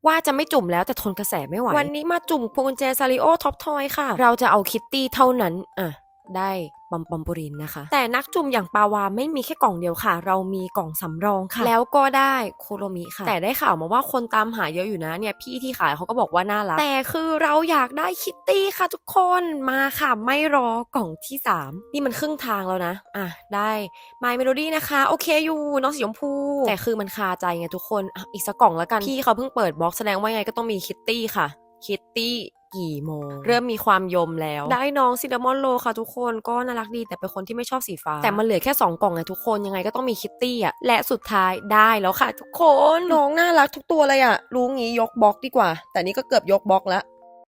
ว่าจะไม่จุ่มแล้วแต่ทนกระแสไม่ไหววันนี้มาจุ่มพวงกุญแจซาริโอท็อปทอยค่ะเราจะเอาคิตตี้เท่านั้นได้ปอมปอมปูรินนะคะแต่นักจุ่มอย่างปาวาไม่มีแค่กล่องเดียวค่ะเรามีกล่องสำรองค่ะแล้วก็ได้โคโรมิค่ะแต่ได้ข่าวมาว่าคนตามหาเยอะอยู่นะเนี่ยพี่ที่ขายเขาก็บอกว่าน่ารักแต่คือเราอยากได้คิตตี้ค่ะทุกคนมาค่ะไม่รอกล่องที่3นี่มันครึ่งทางแล้วนะได้ My Melody นะคะโอเคอยู่น้องสีชมพูแต่คือมันคาใจไงทุกคนอีกสักกล่องแล้วกันพี่เขาเพิ่งเปิดบล็อกแสดงว่าไงก็ต้องมีคิตตี้ค่ะคิตตี้กี่โมงเริ่มมีความยมแล้วได้น้องซินนามอนโรค่ะทุกคนก็น่ารักดีแต่เป็นคนที่ไม่ชอบสีฟ้าแต่มันเหลือแค่2กล่องไงทุกคนยังไงก็ต้องมีคิตตี้และสุดท้ายได้แล้วค่ะทุกคนน้องน่ารักทุกตัวเลยรู้งี้ยกบล็อกดีกว่าแต่นี่ก็เกือบยกบล็อกแล้ว